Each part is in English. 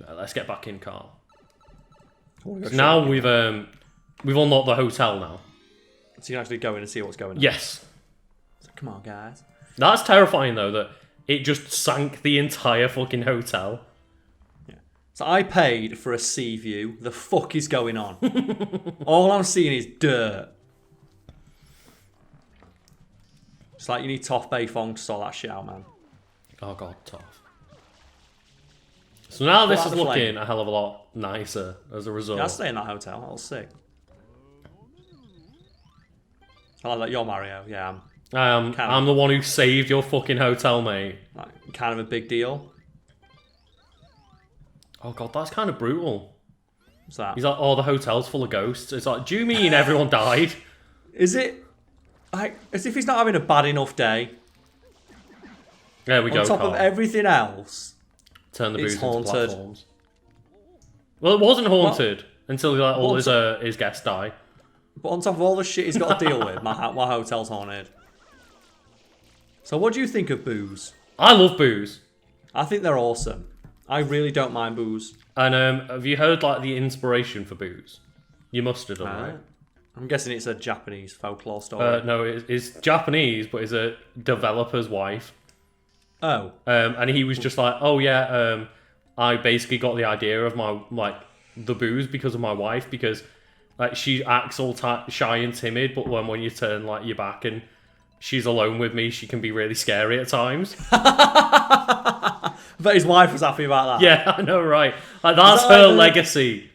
Let's get back in, Karl. So now we've unlocked the hotel now. So you can actually go in and see what's going on. Yes. So come on, guys. That's terrifying though that it just sank the entire fucking hotel. Yeah. So I paid for a sea view. The fuck is going on? All I'm seeing is dirt. It's like you need Toff Bay Fong to sort that shit out, man. Oh god, tough. So now this is looking a hell of a lot nicer as a result. Yeah, I'll stay in that hotel. I'll see. I like that. You're Mario. Yeah, I'm the one who saved your fucking hotel, mate. Like, kind of a big deal. Oh god, that's kind of brutal. What's that? He's like, oh, the hotel's full of ghosts. It's like, do you mean everyone died? Is it like as if he's not having a bad enough day? There we go. On top of everything else, turn the booze into haunted. platforms. Well, it wasn't haunted until like all his guests die. But on top of all the shit he's got to deal with, my hotel's haunted. So what do you think of booze? I love booze. I think they're awesome. I really don't mind booze. And have you heard like the inspiration for booze? You must have done, right? I'm guessing it's a Japanese folklore story. No, it's Japanese, but it's a developer's wife. Oh. And he was just like, oh yeah, I basically got the idea of the booze because of my wife, because like she acts all shy and timid, but when you turn like your back and she's alone with me, she can be really scary at times. But his wife was happy about that. Yeah, I know, right? Like, that's her legacy.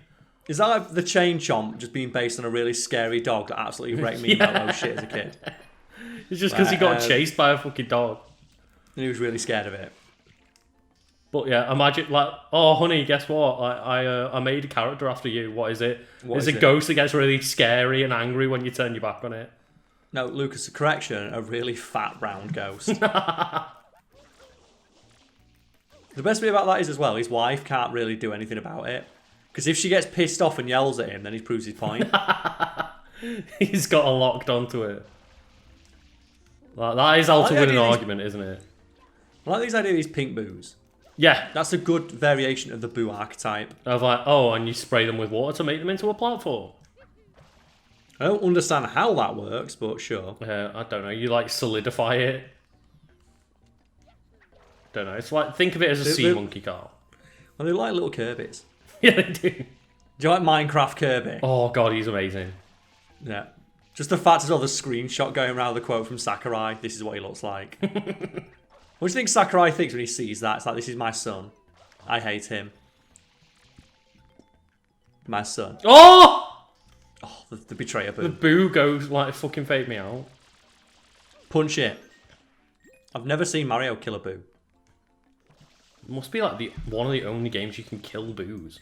Is that like the Chain Chomp just being based on a really scary dog that absolutely raped me about those shit as a kid? It's just because he got chased by a fucking dog. And he was really scared of it. But yeah, imagine like, oh honey, guess what? I made a character after you. What is it? It's a ghost that gets really scary and angry when you turn your back on it. No, Lucas, a correction, a really fat round ghost. The best bit about that is as well, his wife can't really do anything about it. Because if she gets pissed off and yells at him, then he proves his point. He's got her locked onto it. Like, that is how to win an argument, isn't it? I like these idea of these pink boos. Yeah. That's a good variation of the boo archetype. Of like, oh, and you spray them with water to make them into a platform. I don't understand how that works, but sure. I don't know. You like solidify it. Don't know. It's like, think of it as a sea monkey, Karl. Well, they look like little Kirby's. Yeah, they do. Do you like Minecraft Kirby? Oh god, he's amazing. Yeah. Just the fact as well, the screenshot going around the quote from Sakurai. This is what he looks like. What do you think Sakurai thinks when he sees that? It's like, this is my son. I hate him. My son. Oh! Oh, the betrayer boo. The boo goes like, fucking fake me out. Punch it. I've never seen Mario kill a boo. It must be like one of the only games you can kill boos.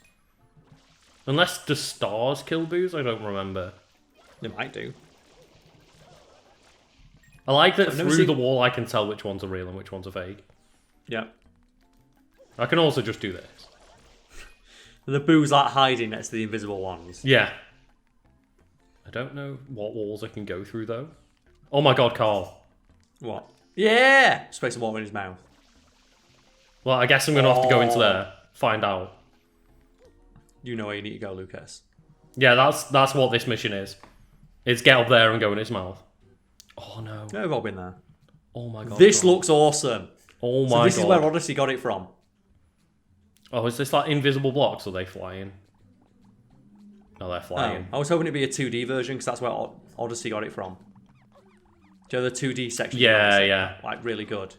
Unless the stars kill boos, I don't remember. They might do. I like that through the wall I can tell which ones are real and which ones are fake. Yeah. I can also just do this. The boo's like hiding next to the invisible ones. Yeah. I don't know what walls I can go through though. Oh my god, Karl. What? Yeah! Spray some water in his mouth. Well, I guess I'm going to have to go into there, find out. You know where you need to go, Lucas. Yeah, that's what this mission is. It's get up there and go in his mouth. Oh no. No, we've all been there. Oh my god. This looks awesome. Oh my god. So this is where Odyssey got it from. Oh, is this like invisible blocks? Or are they flying? No, they're flying. I was hoping it'd be a 2D version because that's where Odyssey got it from. Do you know the 2D section? Yeah, yeah. Like, really good.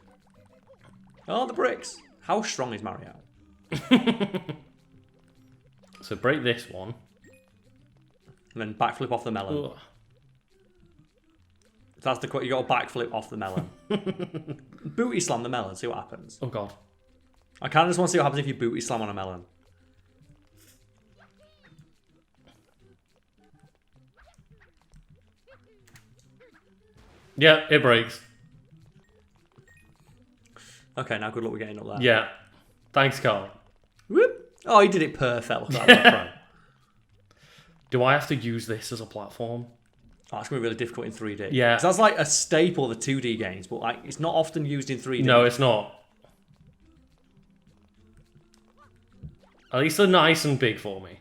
Oh, the bricks. How strong is Mario? So break this one. And then backflip off the melon. Ugh. That's the you got to backflip off the melon. Booty slam the melon, see what happens. Oh god. I kind of just want to see what happens if you booty slam on a melon. Yeah, it breaks. Okay, now good luck with getting up there. Yeah. Thanks, Karl. Whoop. Oh, he did it perfect. Look at that. Do I have to use this as a platform? Oh, it's going to be really difficult in 3D. Yeah. 'Cause that's like a staple of the 2D games, but like it's not often used in 3D. No, it's not. At least they're nice and big for me.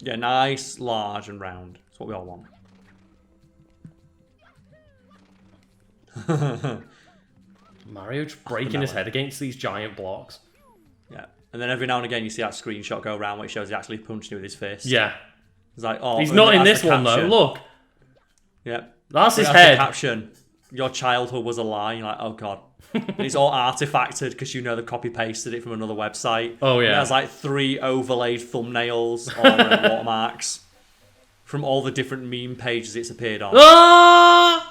Yeah, nice, large, and round. That's what we all want. Mario just breaking his head against these giant blocks. Yeah. And then every now and again you see that screenshot go around which shows he actually punched you with his fist. Yeah. It's like, oh, he's not in this one though. Look. Yeah. That's his head. The caption. Your childhood was a lie. You're like, oh god. And it's all artifacted because you know they copy pasted it from another website. Oh yeah. It has like 3 overlaid thumbnails or watermarks from all the different meme pages it's appeared on. Ah!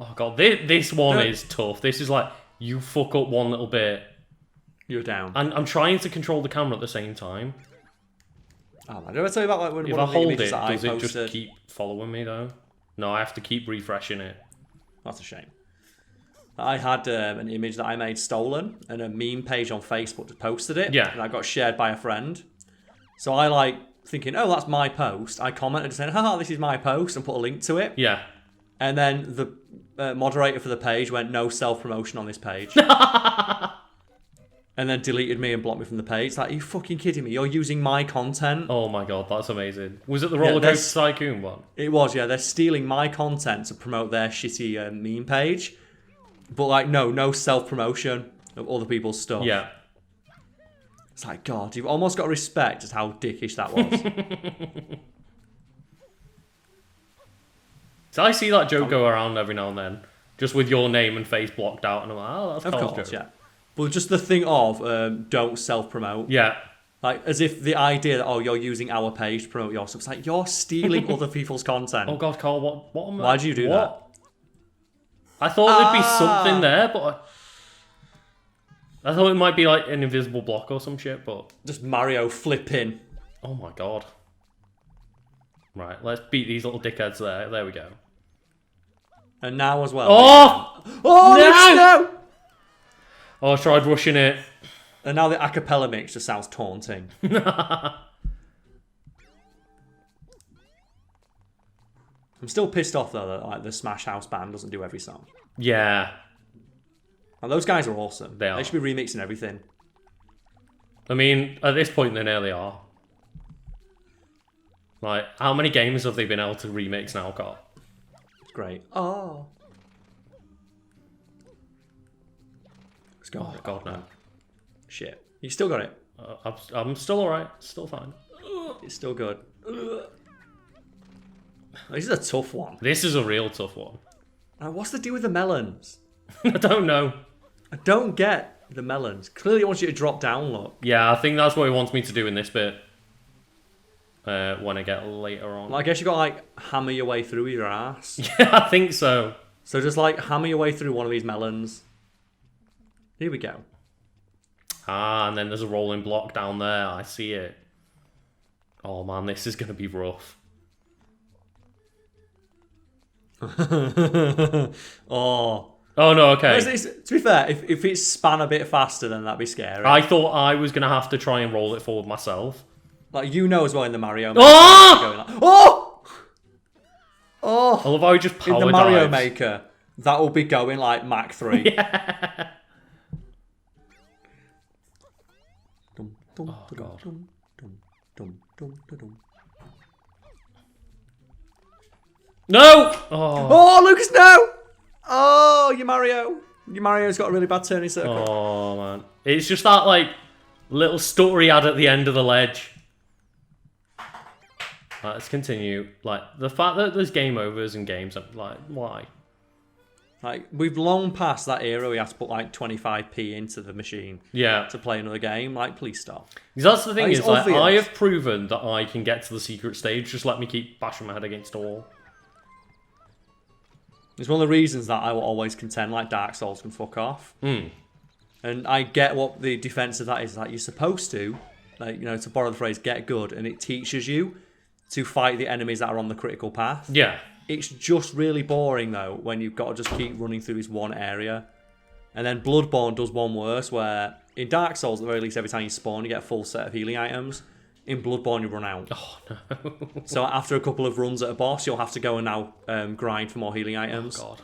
Oh god, this one is tough. This is like, you fuck up one little bit, you're down. And I'm trying to control the camera at the same time. Oh man, did I tell you about like when if one I of the hold images it, that I does it posted? just keep following me though? No, I have to keep refreshing it. That's a shame. I had an image that I made stolen, and a meme page on Facebook just posted it. Yeah. And I got shared by a friend. So I like thinking, oh, that's my post. I commented saying, haha, this is my post, and put a link to it. Yeah. And then the moderator for the page went, no self-promotion on this page. And then deleted me and blocked me from the page. It's like, are you fucking kidding me? You're using my content. Oh my god, that's amazing. Was it the Roller Coaster Tycoon one? It was, yeah. They're stealing my content to promote their shitty meme page. But like, no self-promotion of other people's stuff. Yeah. It's like, God, you've almost got to respect just how dickish that was. So I see that joke go around every now and then, just with your name and face blocked out, and I'm like, oh, that's Karl's joke. Yeah. But just the thing of, don't self-promote. Yeah. Like, as if the idea that, oh, you're using our page to promote your stuff. It's like, you're stealing other people's content. Oh God, Karl, what Why'd you do that? I thought there'd be something there, but I thought it might be like an invisible block or some shit, but... Just Mario flipping. Oh my god. Right, let's beat these little dickheads there. There we go. And now as well. Oh! No! Oh, I tried rushing it. And now the acapella mix just sounds taunting. I'm still pissed off though that like the Smash House band doesn't do every song. Yeah. And those guys are awesome. They are. They should be remixing everything. I mean, at this point they nearly are. Like, how many games have they been able to remix now, Karl? It's great. Oh. Let's go. Oh God, no. Shit. You still got it. I'm still alright. Still fine. It's still good. This is a tough one. This is a real tough one. What's the deal with the melons? I don't know. I don't get the melons. Clearly it wants you to drop down, look. Yeah, I think that's what it wants me to do in this bit. When I get later on. Well, I guess you got to like hammer your way through your ass. Yeah, I think so. So just like hammer your way through one of these melons. Here we go. Ah, and then there's a rolling block down there. I see it. Oh man, this is going to be rough. Oh. Oh no, okay. To be fair, if it span a bit faster, then that'd be scary. I thought I was going to have to try and roll it forward myself. Like, you know as well in the Mario Maker. Oh! Like, oh! Oh! I love how he just power in the Mario dives. Maker, that will be going like Mach 3. Yeah. Oh, God. No! Oh, Lucas, no! Oh, your Mario. Your Mario's got a really bad turning circle. Oh, man. It's just that, like, little stutter he had at the end of the ledge. Right, let's continue. Like, the fact that there's game overs and games, I'm like, why? Like, we've long passed that era where you have to put, like, 25p into the machine to play another game. Like, please stop. Because that's the thing Like, is, like, I have proven that I can get to the secret stage. Just let me keep bashing my head against a wall. It's one of the reasons that I will always contend, like, Dark Souls can fuck off. Mm. And I get what the defense of that is. Like, you're supposed to, like, you know, to borrow the phrase, get good. And it teaches you to fight the enemies that are on the critical path. Yeah. It's just really boring, though, when you've got to just keep running through this one area. And then Bloodborne does one worse, where in Dark Souls, at the very least, every time you spawn, you get a full set of healing items. In Bloodborne, you run out. Oh, no. So after a couple of runs at a boss, you'll have to go and now grind for more healing items. Oh, God.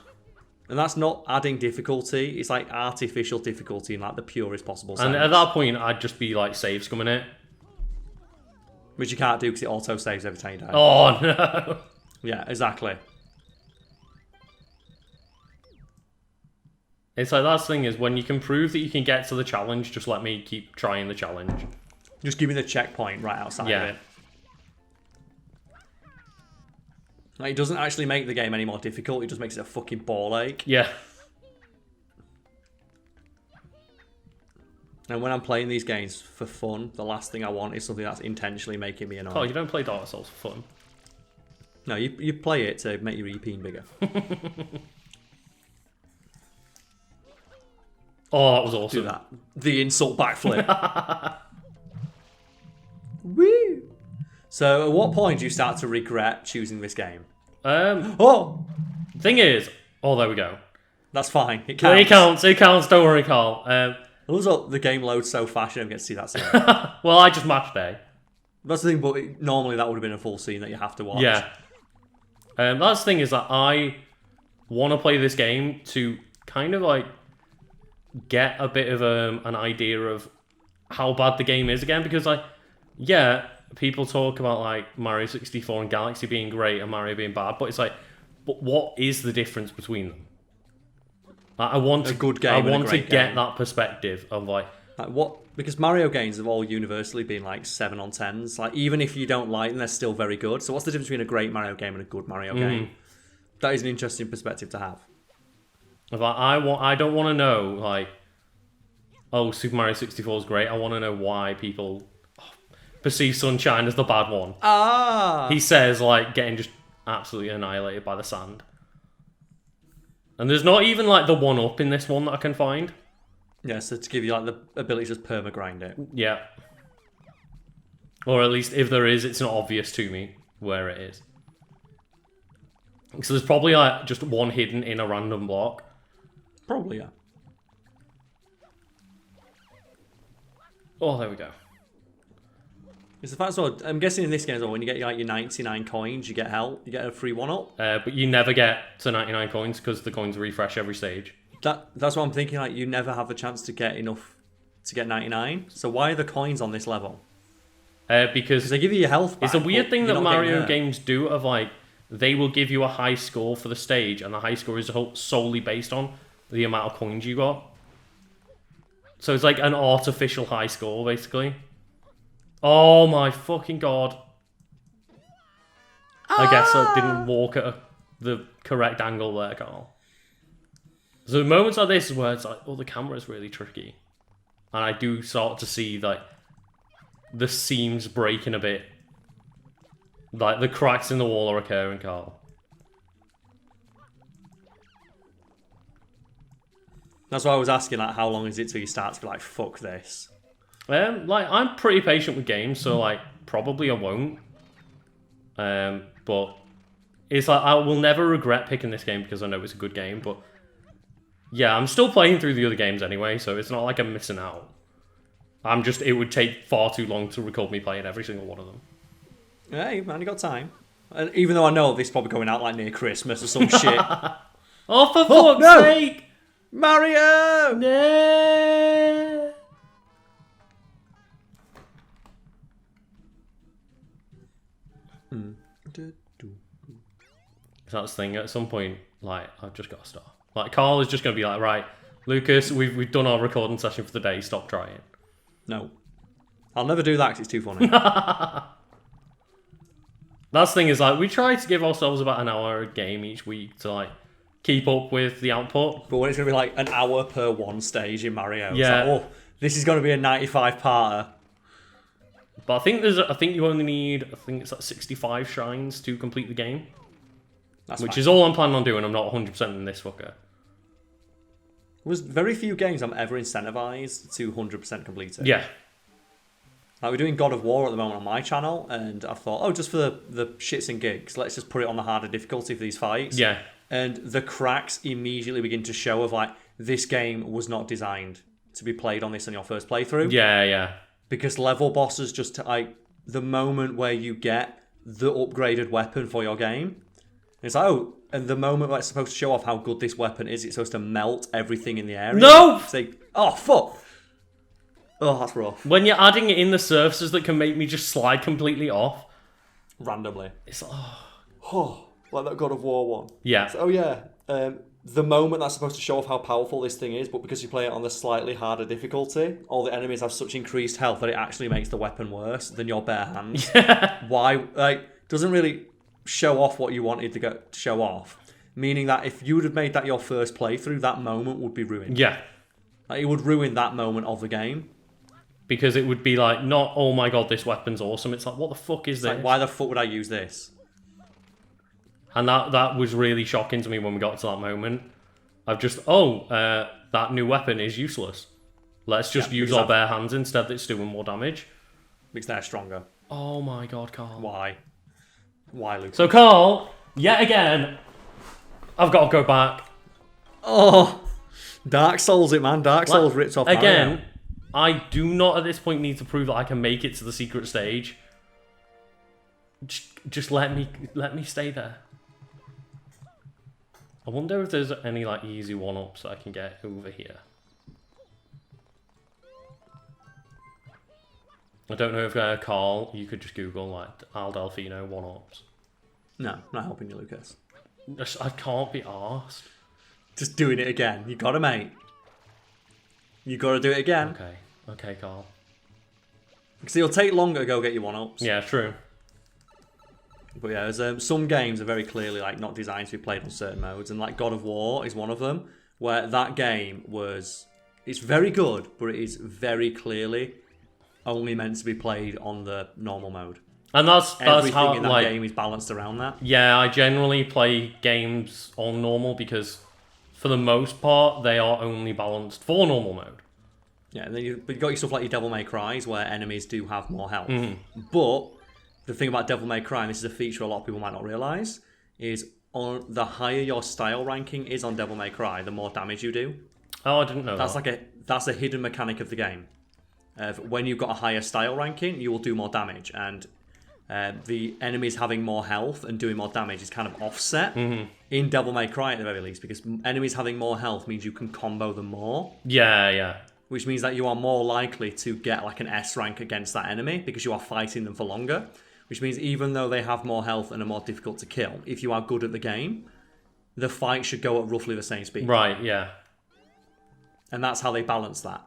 And that's not adding difficulty. It's like artificial difficulty in like the purest possible sense. And at that point, I'd just be like save scumming it. Which you can't do because it auto saves every time you die. Oh no! Yeah, exactly. It's like that's the thing is when you can prove that you can get to the challenge, just let me keep trying the challenge. Just give me the checkpoint right outside of it. Like, it doesn't actually make the game any more difficult. It just makes it a fucking ball ache. Yeah. And when I'm playing these games for fun, the last thing I want is something that's intentionally making me annoyed. Oh, you don't play Dark Souls for fun. No, you play it to make your EP bigger. Oh, that was awesome. Do that. The insult backflip. Woo! So, at what point do you start to regret choosing this game? Oh! Thing is... Oh, there we go. That's fine. It counts. It counts, don't worry, Carl. Also, the game loads so fast you don't get to see that scene. Well, I just match day. That's the thing, but normally that would have been a full scene that you have to watch. Yeah. That's the thing is that I want to play this game to kind of like get a bit of an idea of how bad the game is again, because like, yeah, people talk about like Mario 64 and Galaxy being great and Mario being bad, but it's like, but what is the difference between them? I want a good game. I want to get game. That perspective of like what, because Mario games have all universally been like 7 on 10s. Like, even if you don't like them, they're still very good. So what's the difference between a great Mario game and a good Mario game? That is an interesting perspective to have. Like, I don't want to know like, oh, Super Mario 64 is great. I want to know why people perceive Sunshine as the bad one. He says like getting just absolutely annihilated by the sand. And there's not even like the one up in this one that I can find. Yeah, so to give you like the ability to just perma-grind it. Yeah. Or at least if there is, it's not obvious to me where it is. So there's probably like just one hidden in a random block. Probably, yeah. Oh, there we go. It's the fact as well, I'm guessing in this game as well, when you get like your 99 coins, you get help, you get a free 1-up. But you never get to 99 coins because the coins refresh every stage. That's what I'm thinking, like, you never have the chance to get enough to get 99. So why are the coins on this level? Because they give you your health back. It's a weird thing that Mario games do of like, they will give you a high score for the stage, and the high score is solely based on the amount of coins you got. So it's like an artificial high score, basically. Oh my fucking god. I guess I didn't walk at the correct angle there, Carl. So moments like this is where it's like, oh, the camera's really tricky. And I do start to see, like, the seams breaking a bit. Like, the cracks in the wall are occurring, Carl. That's why I was asking, like, how long is it till you start to be like, fuck this? Like, I'm pretty patient with games, so, like, probably I won't. But it's like, I will never regret picking this game because I know it's a good game, but yeah, I'm still playing through the other games anyway, so it's not like I'm missing out. It would take far too long to record me playing every single one of them. Hey, man, you got time. And even though I know this is probably going out like near Christmas or some shit. Oh, for fuck's sake! Mario! No! So that's the thing, at some point, like, I've just got to stop. Like, Karl is just going to be like, right, Lucas, we've done our recording session for the day, stop trying. No. I'll never do that because it's too funny. That's the thing is, like, we try to give ourselves about an hour a game each week to, like, keep up with the output. But when it's going to be, like, an hour per one stage in Mario, yeah. It's like, oh, this is going to be a 95-parter. But I think you only need, I think it's like 65 shrines to complete the game. Which is all I'm planning on doing. I'm not 100% in this fucker. There's very few games I'm ever incentivized to 100% complete it. Yeah. Like, we're doing God of War at the moment on my channel, and I thought, oh, just for the shits and gigs, let's just put it on the harder difficulty for these fights. Yeah. And the cracks immediately begin to show of, like, this game was not designed to be played on this on your first playthrough. Yeah, yeah. Because level bosses just, like, the moment where you get the upgraded weapon for your game, it's like, oh, And the moment where it's supposed to show off how good this weapon is, it's supposed to melt everything in the area. No! Say, oh, fuck! Oh, that's rough. When you're adding it in the surfaces that can make me just slide completely off. Randomly. It's Oh, like that God of War one. Yeah. So, the moment that's supposed to show off how powerful this thing is, but because you play it on the slightly harder difficulty, all the enemies have such increased health that it actually makes the weapon worse than your bare hands. Why? Like, doesn't really show off what you wanted to show off. Meaning that if you would have made that your first playthrough, that moment would be ruined. Yeah. Like, it would ruin that moment of the game. Because it would be like, not, oh my god, this weapon's awesome. It's like, what the fuck is this? Like, why the fuck would I use this? And that was really shocking to me when we got to that moment. I've just, that new weapon is useless. Let's just use our bare hands instead. That's doing more damage. Because they're stronger. Oh my god, Karl. Why? Why, Luke? So, Karl, yet again, I've got to go back. Oh, Dark Souls it, man. Dark Souls ripped off again. Mario. I do not at this point need to prove that I can make it to the secret stage. Just let me stay there. I wonder if there's any like easy one-ups that I can get over here. I don't know if Karl, you could just Google like Al Delfino one-ups. No, not helping you, Lucas. I can't be arsed. Just doing it again. You gotta, mate. You gotta do it again. Okay, Karl. Because it'll take longer to go get your one-ups. Yeah, true. But yeah, there's some games are very clearly like not designed to be played on certain modes, and like God of War is one of them, where that game it's very good, but it is very clearly only meant to be played on the normal mode. And that's Everything how in that like game is balanced around that. Yeah, I generally play games on normal because for the most part they are only balanced for normal mode. Yeah, and then but you got your stuff like your Devil May Cry's where enemies do have more health. But the thing about Devil May Cry, and this is a feature a lot of people might not realise, is on the higher your style ranking is on Devil May Cry, the more damage you do. Oh, I didn't know that. That's a hidden mechanic of the game. When you've got a higher style ranking, you will do more damage, and the enemies having more health and doing more damage is kind of offset in Devil May Cry at the very least, because enemies having more health means you can combo them more. Yeah. Which means that you are more likely to get like an S rank against that enemy because you are fighting them for longer. Which means even though they have more health and are more difficult to kill, if you are good at the game, the fight should go at roughly the same speed. Right, yeah. And that's how they balance that.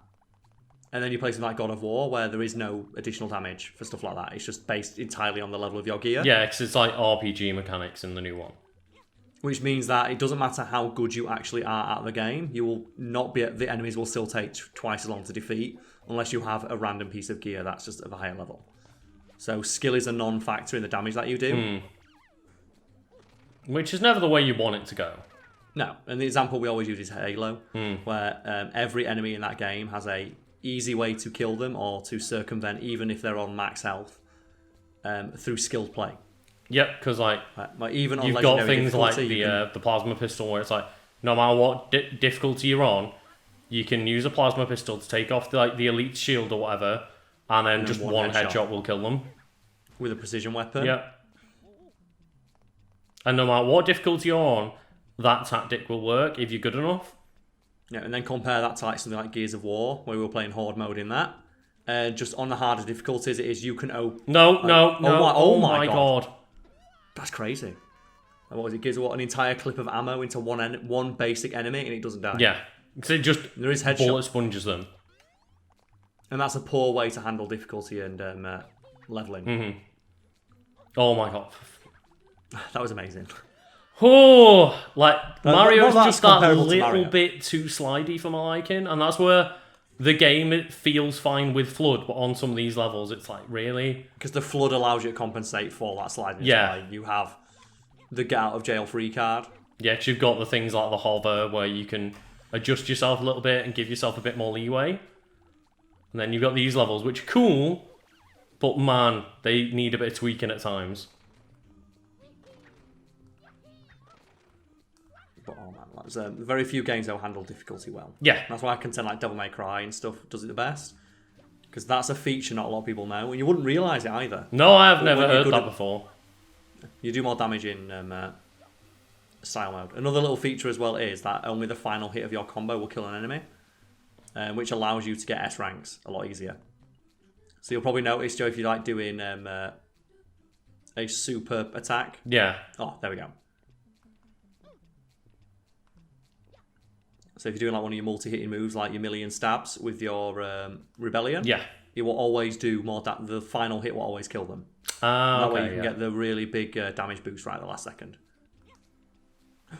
And then you play something like God of War, where there is no additional damage for stuff like that. It's just based entirely on the level of your gear. Yeah, because it's like RPG mechanics in the new one. Which means that it doesn't matter how good you actually are at the game, you will not be. The enemies will still take twice as long to defeat, unless you have a random piece of gear that's just of a higher level. So skill is a non-factor in the damage that you do. Which is never the way you want it to go. No, and the example we always use is Halo, where every enemy in that game has a easy way to kill them or to circumvent, even if they're on max health, through skilled play. Yep, because like even on you've got things like the plasma pistol, where it's like no matter what difficulty you're on, you can use a plasma pistol to take off the elite shield or whatever. And then just one headshot will kill them. With a precision weapon? Yeah. And no matter what difficulty you're on, that tactic will work if you're good enough. Yeah, and then compare that to like something like Gears of War, where we were playing Horde mode in that. Just on the harder difficulties, it is you can... Oh my god. That's crazy. What was it? Gears of War, an entire clip of ammo into one basic enemy and it doesn't die. Yeah. Because it just there is bullet sponges them. And that's a poor way to handle difficulty and leveling. Oh my god. That was amazing. Oh, like Mario's just that little bit too slidey for my liking, and that's where the game it feels fine with Flood, but on some of these levels, it's like really because the Flood allows you to compensate for that sliding. Yeah, you have the get out of jail free card. Yeah, because you've got the things like the hover where you can adjust yourself a little bit and give yourself a bit more leeway. And then you've got these levels, which are cool, but man, they need a bit of tweaking at times. But oh man, there's very few games that will handle difficulty well. Yeah. That's why I contend like Devil May Cry and stuff does it the best. Because that's a feature not a lot of people know, and you wouldn't realise it either. No, I have never heard that before. You do more damage in style mode. Another little feature as well is that only the final hit of your combo will kill an enemy, which allows you to get S ranks a lot easier. So you'll probably notice, Joe, if you like doing a super attack. Yeah. Oh, there we go. So if you're doing like one of your multi-hitting moves, like your million stabs with your Rebellion, Yeah. it will always do more. The final hit will always kill them. That way you can get the really big damage boost right at the last second.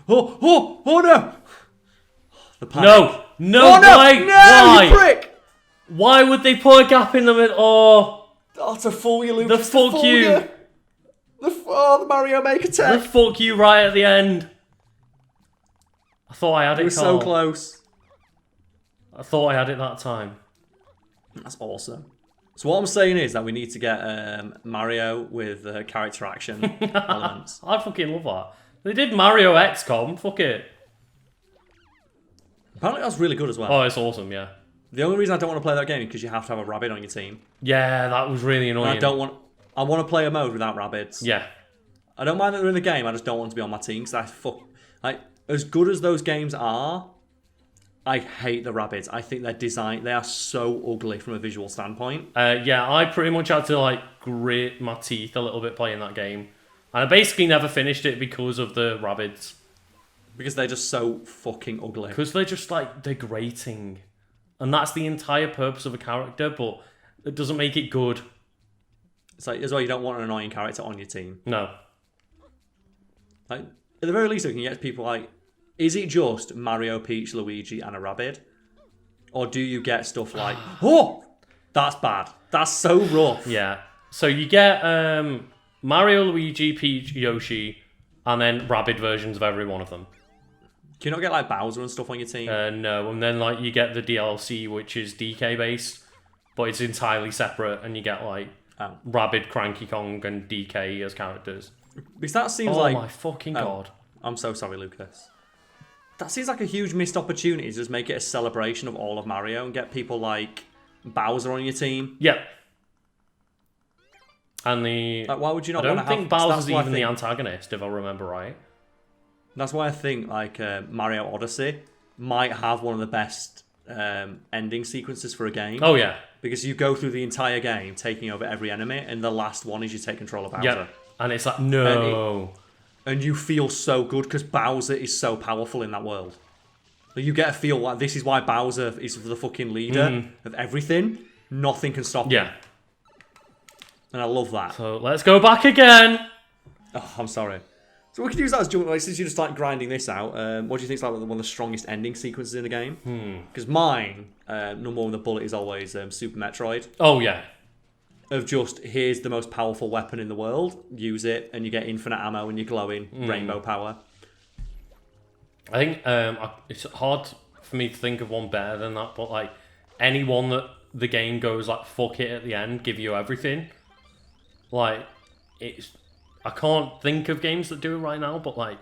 Oh no! The panic. No, Oh no! why? No, Why? you prick! Why would they put a gap in the middle? Oh, to fool you, Luke. The fuck you. The Mario Maker The tech. fuck you right at the end. I thought I had it, It was Karl. so close. I thought I had it that time. That's awesome. So what I'm saying is that we need to get Mario with character action elements. I fucking love that. They did Mario XCOM. Fuck it. Apparently that's really good as well. Oh, it's awesome, yeah. The only reason I don't want to play that game is because you have to have a rabbit on your team. Yeah, that was really And annoying. I want to play a mode without rabbits. Yeah. I don't mind that they're in the game, I just don't want to be on my team because as good as those games are, I hate the rabbits. I think they are so ugly from a visual standpoint. Yeah, I pretty much had to like grit my teeth a little bit playing that game. And I basically never finished it because of the rabbits. Because they're just so fucking ugly. Because they're just like, they're grating. And that's the entire purpose of a character, but it doesn't make it good. It's like, as well, you don't want an annoying character on your team. No. Like, at the very least, we can get people like, is it just Mario, Peach, Luigi, and a rabbit? Or do you get stuff like, oh, that's bad. That's so rough. Yeah. So you get Mario, Luigi, Peach, Yoshi, and then rabbit versions of every one of them. Can you not get like Bowser and stuff on your team? No, and then like you get the DLC, which is DK based, but it's entirely separate, and you get like Rabbid, Cranky Kong, and DK as characters. Because that seems Oh like... my fucking god. I'm so sorry, Lucas. That seems like a huge missed opportunity to just make it a celebration of all of Mario and get people like Bowser on your team. Yep. And Like, why would you not I want to don't have... think Bowser's that's why I even the think- antagonist, if I remember right. That's why I think like Mario Odyssey might have one of the best ending sequences for a game. Oh yeah. Because you go through the entire game taking over every enemy, and the last one is you take control of Bowser. Yep. And it's like, no. And you feel so good because Bowser is so powerful in that world. Like, you get a feel like this is why Bowser is the fucking leader of everything. Nothing can stop him. Yeah. And I love that. So let's go back again. Oh, I'm sorry. So we can use that as jump. Like, since you're just like grinding this out, what do you think is like one of the strongest ending sequences in the game? Because mine, number one with the bullet, is always Super Metroid. Oh yeah. Of just, here's the most powerful weapon in the world, use it, and you get infinite ammo and you're glowing rainbow power. I think it's hard for me to think of one better than that, but like any one that the game goes like fuck it at the end, give you everything. Like I can't think of games that do it right now, but like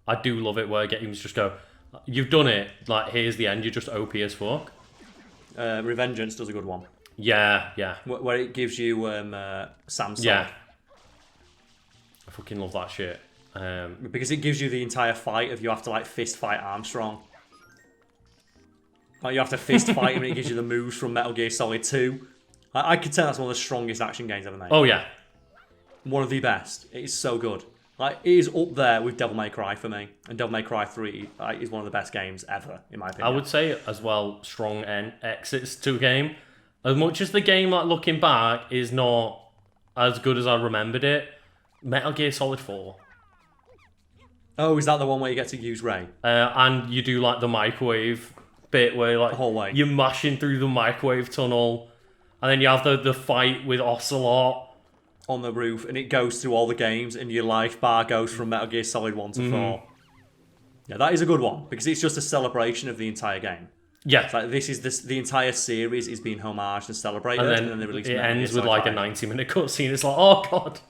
I do love it where games just go, you've done it, like here's the end, you're just OP as fuck. Revengeance does a good one. Yeah. Where it gives you Sam's sword. Yeah. I fucking love that shit. Because it gives you the entire fight of you have to like fist fight Armstrong. Like you have to fist fight him and it gives you the moves from Metal Gear Solid 2. I could tell that's one of the strongest action games ever made. Oh yeah. One of the best. It is so good. Like it is up there with Devil May Cry for me. And Devil May Cry 3 is one of the best games ever, in my opinion. I would say as well, strong exits to a game. As much as the game, like looking back, is not as good as I remembered it, Metal Gear Solid 4. Oh, is that the one where you get to use Ray? And you do like the microwave bit where like The whole way. you're mashing through the microwave tunnel, and then you have the fight with Ocelot. On the roof, and it goes through all the games, and your life bar goes from Metal Gear Solid 1 to 4. Yeah, that is a good one, because it's just a celebration of the entire game. Yeah. It's like the entire series is being homaged and celebrated, And then they release it Metal Gear ends with Solid like 5. a 90-minute cutscene. It's like, oh god.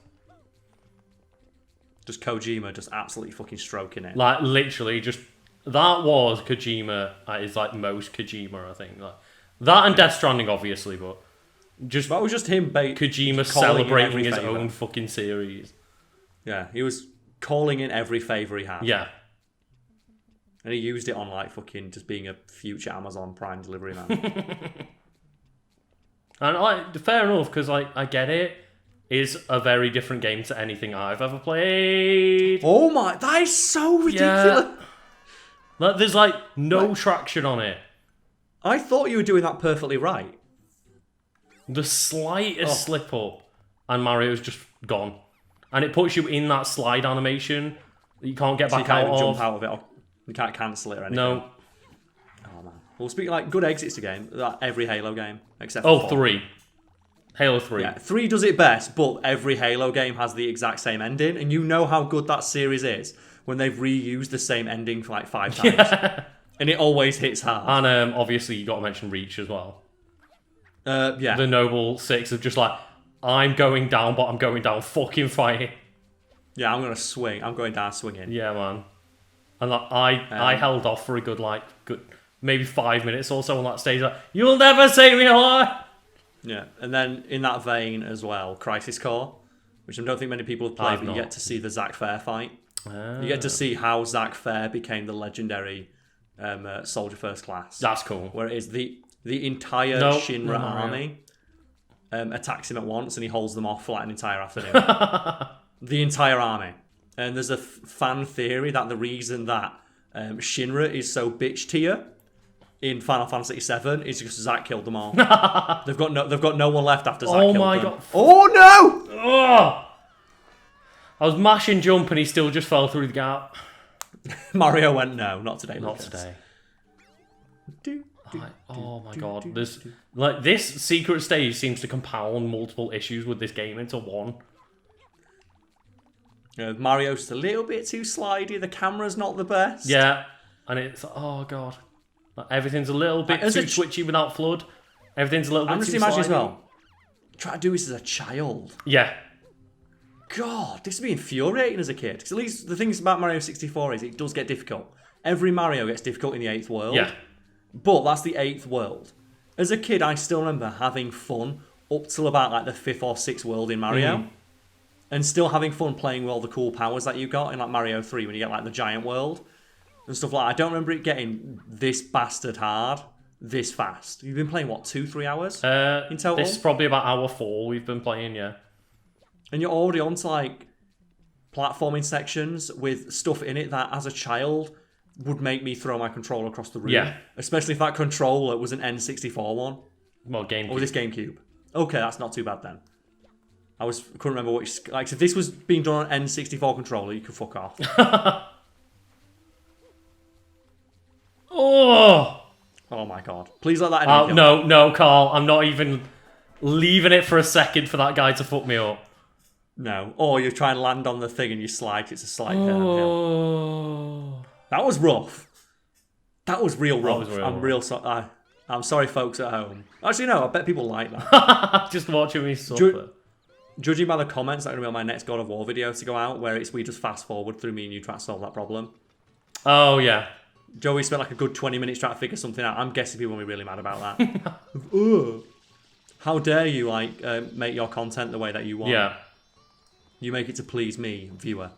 Just Kojima just absolutely fucking stroking it. Like literally just that was Kojima at his like most Kojima, I think. Like that and Death Stranding obviously, but just That was just him Kojima just calling in celebrating every his favour. own fucking series. Yeah, he was calling in every favour he had. Yeah. And he used it on like fucking just being a future Amazon Prime delivery man. And fair enough, because I get it. Is a very different game to anything I've ever played. Oh my, that is so ridiculous. Yeah. Like, there's like no traction on it. I thought you were doing that perfectly right. The slightest slip up, and Mario's just gone. And it puts you in that slide animation that you can't get So back you can't out even of. jump out of it. Or you can't cancel it or anything. No. Oh man. Well, speaking like good exits to game, like every Halo game except for Oh, 4. 3. Halo 3. Yeah, 3 does it best, but every Halo game has the exact same ending, and you know how good that series is when they've reused the same ending for like 5 times. Yeah. And it always hits hard. And obviously you got to mention Reach as well. Yeah. The Noble Six of just like, I'm going down, but I'm going down fucking fighting. Yeah, I'm going to swing. I'm going down swinging. Yeah, man. And like, I held off for a good maybe 5 minutes or so on that stage. Like, you'll never see me alive. Yeah, and then in that vein as well, Crisis Core, which I don't think many people have played, but you get to see the Zack Fair fight. You get to see how Zack Fair became the legendary Soldier First Class. That's cool. Where it is the entire Shinra army attacks him at once, and he holds them off for like an entire afternoon. The entire army. And there's a fan theory that the reason that Shinra is so bitch tier in Final Fantasy VII is because Zack killed them all. They've got no one left after Zack killed them. Oh my god. Oh no! Oh! I was mashing jump and he still just fell through the gap. Mario went, no, not today, Not Lucas. today. Oh my god. This secret stage seems to compound multiple issues with this game into one. Mario's just a little bit too slidey. The camera's not the best. Yeah. And it's, oh god. Like, everything's a little bit too twitchy without FLUDD. Everything's a little bit I'm just too imagining slidey. as well. Try to do this as a child. Yeah. God, this would be infuriating as a kid. Because at least the things about Mario 64 is it does get difficult. Every Mario gets difficult in the 8th world. Yeah. But that's the 8th world. As a kid, I still remember having fun up till about like the 5th or 6th world in Mario. And still having fun playing with all the cool powers that you got in like Mario 3 when you get like the giant world. And stuff like that. I don't remember it getting this bastard hard, this fast. You've been playing, what, 2-3 hours in total? This is probably about hour 4 we've been playing, yeah. And you're already onto, like, platforming sections with stuff in it that, as a child, would make me throw my controller across the room. Yeah. Especially if that controller was an N64 one. Well, GameCube. Or was this GameCube? Okay, that's not too bad then. Couldn't remember which... Like, if this was being done on an N64 controller, you could fuck off. Oh my god. Please let that enemy kill me. No, Carl. I'm not even leaving it for a second for that guy to fuck me up. No. Or you try and land on the thing and you slide. It's a slight hill. That was rough. That was real rough. I'm sorry, folks at home. Actually, no. I bet people like that. Just watching me suffer. Judging by the comments that are going to be on my next God of War video to go out, where we just fast forward through me and you try to solve that problem. Oh, yeah. Joey spent like a good 20 minutes trying to figure something out. I'm guessing people will be really mad about that. How dare you make your content the way that you want? Yeah. You make it to please me, viewer.